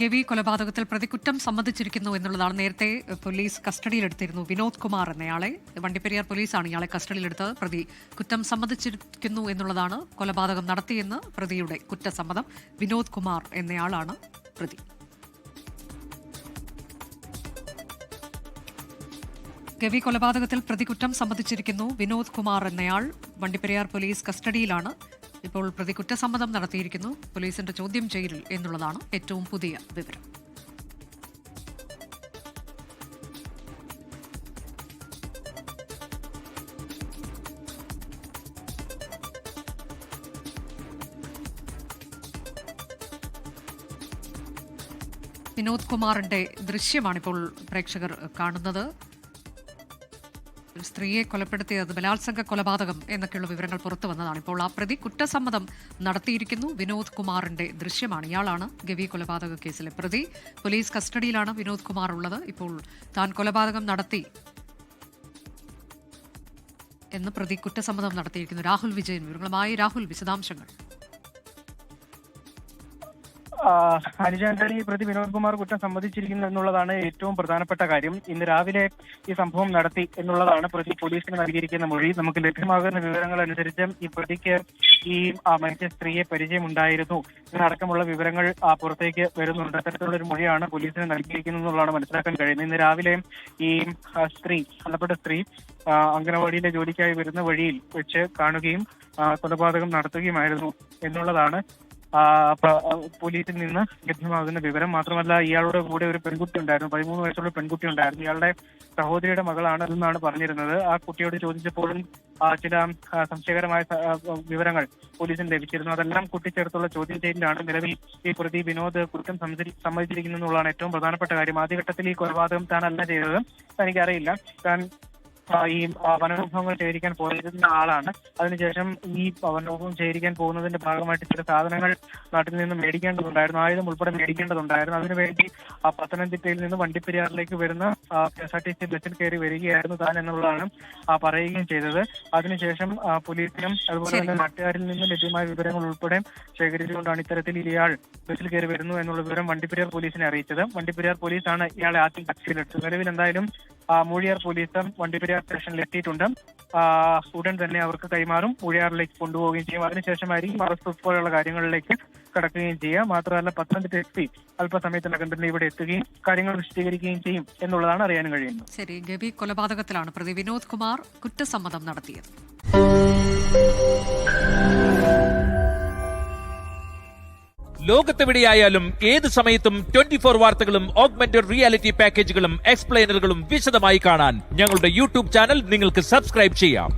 ഗവി കൊലപാതകത്തിൽ പ്രതി കുറ്റം സമ്മതിച്ചിരിക്കുന്നു എന്നുള്ളതാണ് നേരത്തെ പോലീസ് കസ്റ്റഡിയിലെടുത്തിരുന്നു. വിനോദ് കുമാർ എന്നയാളെ വണ്ടിപ്പെരിയാർ പോലീസാണ് ഇയാളെ കസ്റ്റഡിയിലെടുത്തത്. പ്രതി കുറ്റം സമ്മതിച്ചിരിക്കുന്നു എന്നുള്ളതാണ്. കൊലപാതകം നടത്തിയെന്ന് പ്രതിയുടെ കുറ്റസമ്മതം. വിനോദ് കുമാർ എന്നയാളാണ് പ്രതി. ഗവി കൊലപാതകത്തിൽ പ്രതി കുറ്റം സമ്മതിച്ചിരിക്കുന്നു. വിനോദ് കുമാർ എന്നയാൾ വണ്ടിപ്പെരിയാർ പോലീസ് കസ്റ്റഡിയിലാണ്. ഇപ്പോൾ പ്രതി കുറ്റസമ്മതം നടത്തിയിരിക്കുന്നു. പോലീസിന്റെ ചോദ്യം ചെയ്യൽ എന്നുള്ളതാണ് ഏറ്റവും പുതിയ വിവരം. വിനോദ് കുമാറിന്റെ ദൃശ്യമാണിപ്പോൾ പ്രേക്ഷകർ കാണുന്നത്. ഒരു സ്ത്രീയെ കൊലപ്പെടുത്തിയത് ബലാത്സംഗ കൊലപാതകം എന്നൊക്കെയുള്ള വിവരങ്ങൾ പുറത്തു വന്നതാണ്. ഇപ്പോൾ ആ പ്രതി കുറ്റസമ്മതം നടത്തിയിരിക്കുന്നു. വിനോദ് കുമാറിന്റെ ദൃശ്യമാണ്. ഇയാളാണ് ഗവി കൊലപാതക കേസിലെ പ്രതി. പോലീസ് കസ്റ്റഡിയിലാണ് വിനോദ് കുമാർ ഉള്ളത്. ഇപ്പോൾ താൻ കൊലപാതകം നടത്തി എന്ന് പ്രതി കുറ്റസമ്മതം നടത്തിയിരിക്കുന്നു. രാഹുൽ വിജയൻ വിവരങ്ങളുമായി. രാഹുൽ, വിശദാംശങ്ങൾ. അനുജാന്റണി പ്രതി വിനോദ് കുമാർ കുറ്റം സമ്മതിച്ചിരിക്കുന്നു എന്നുള്ളതാണ് ഏറ്റവും പ്രധാനപ്പെട്ട കാര്യം. ഇന്ന് രാവിലെ ഈ സംഭവം നടത്തി എന്നുള്ളതാണ് പ്രതി പോലീസിന് നൽകിയിരിക്കുന്ന മൊഴി. നമുക്ക് ലഭ്യമാകുന്ന വിവരങ്ങൾ അനുസരിച്ച് ഈ പ്രതിക്ക് ഈ മരിച്ച സ്ത്രീയെ പരിചയമുണ്ടായിരുന്നു എന്നടക്കമുള്ള വിവരങ്ങൾ പുറത്തേക്ക് വരുന്നുണ്ട്. അത്തരത്തിലുള്ള ഒരു മൊഴിയാണ് പോലീസിന് നൽകിയിരിക്കുന്നത് എന്നുള്ളതാണ് മനസ്സിലാക്കാൻ കഴിയുന്നത്. ഇന്ന് രാവിലെ ഈ കൊല്ലപ്പെട്ട സ്ത്രീ അംഗനവാടിയിലെ ജോലിക്കായി വരുന്ന വഴിയിൽ വെച്ച് കാണുകയും കൊലപാതകം നടത്തുകയുമായിരുന്നു എന്നുള്ളതാണ് പോലീസിൽ നിന്ന് ലഭ്യമാകുന്ന വിവരം. മാത്രമല്ല, ഇയാളുടെ കൂടെ ഒരു പെൺകുട്ടി ഉണ്ടായിരുന്നു, 13 വയസ്സുള്ള പെൺകുട്ടി ഉണ്ടായിരുന്നു. ഇയാളുടെ സഹോദരിയുടെ മകളാണ് അതെന്നാണ് പറഞ്ഞിരുന്നത്. ആ കുട്ടിയോട് ചോദിച്ചപ്പോഴും ചില സംശയകരമായ വിവരങ്ങൾ പോലീസിന് ലഭിച്ചിരുന്നു. അതെല്ലാം കൂട്ടിച്ചേർത്തുള്ള ചോദ്യം ചെയ്യലിലാണ് നിലവിൽ ഈ പ്രതി വിനോദ് കുറ്റം സമ്മതിച്ചിരിക്കുന്നു എന്നുള്ളതാണ് ഏറ്റവും പ്രധാനപ്പെട്ട കാര്യം. ആദ്യഘട്ടത്തിൽ ഈ കൊലപാതകം താനല്ല ചെയ്തത്, തനിക്കറിയില്ല, താൻ ഈ വനവിഭവങ്ങൾ ശേഖരിക്കാൻ പോയിരുന്ന ആളാണ്. അതിനുശേഷം ഈ വനവിഭവം ശേഖരിക്കാൻ പോകുന്നതിന്റെ ഭാഗമായിട്ട് ചില സാധനങ്ങൾ നാട്ടിൽ നിന്ന് മേടിക്കേണ്ടതുണ്ടായിരുന്നു, ആയുധം ഉൾപ്പെടെ മേടിക്കേണ്ടതുണ്ടായിരുന്നു. അതിനുവേണ്ടി പത്തനംതിട്ടയിൽ നിന്ന് വണ്ടിപ്പെരിയാറിലേക്ക് വരുന്ന KSRTC ബസ്സിൽ കയറി വരികയായിരുന്നു താൻ എന്നുള്ളതാണ് പറയുകയും ചെയ്തത്. അതിനുശേഷം പോലീസിനും അതുപോലെ തന്നെ നാട്ടുകാരിൽ നിന്നും ലഭ്യമായ വിവരങ്ങൾ ഉൾപ്പെടെ ശേഖരിച്ചുകൊണ്ടാണ് ഇത്തരത്തിൽ ഇയാൾ ബസ്സിൽ കയറി വരുന്നു എന്നുള്ള വിവരം വണ്ടിപ്പെരിയാർ പോലീസിനെ അറിയിച്ചത്. വണ്ടിപ്പെരിയാർ പോലീസാണ് ഇയാളെ ആദ്യം കസ്റ്റഡിയിലെടുത്തത്. നിലവിൽ എന്തായാലും മൂഴിയാർ പോലീസ് വണ്ടിപ്പെരിയാർ സ്റ്റേഷനിൽ എത്തിയിട്ടുണ്ട്. ഉടൻ തന്നെ അവർക്ക് കൈമാറും, മൂഴിയാറിലേക്ക് കൊണ്ടുപോവുകയും ചെയ്യും. അതിനുശേഷമായിരിക്കും അറസ്റ്റ് ഉൾപ്പെടെയുള്ള കാര്യങ്ങളിലേക്ക് കടക്കുകയും ചെയ്യുക. മാത്രമല്ല, പത്തനംതിട്ട SP അല്പസമയത്തിനകം തന്നെ ഇവിടെ എത്തുകയും കാര്യങ്ങൾ വിശദീകരിക്കുകയും ചെയ്യും എന്നുള്ളതാണ് അറിയാൻ കഴിയുന്നത്. ശരി, ഗവി കൊലപാതകത്തിലാണ് പ്രതി വിനോദ് കുമാർ കുറ്റസമ്മതം നടത്തിയത്. ലോകത്തെവിടെയായാലും ഏത് സമയത്തും 24 വാർത്തകളും ഓഗ്മെന്റഡ് റിയാലിറ്റി പാക്കേജുകളും എക്സ്പ്ലെയിനറുകളും വിശദമായി കാണാൻ ഞങ്ങളുടെ YouTube ചാനൽ നിങ്ങൾക്ക് സബ്സ്ക്രൈബ് ചെയ്യാം.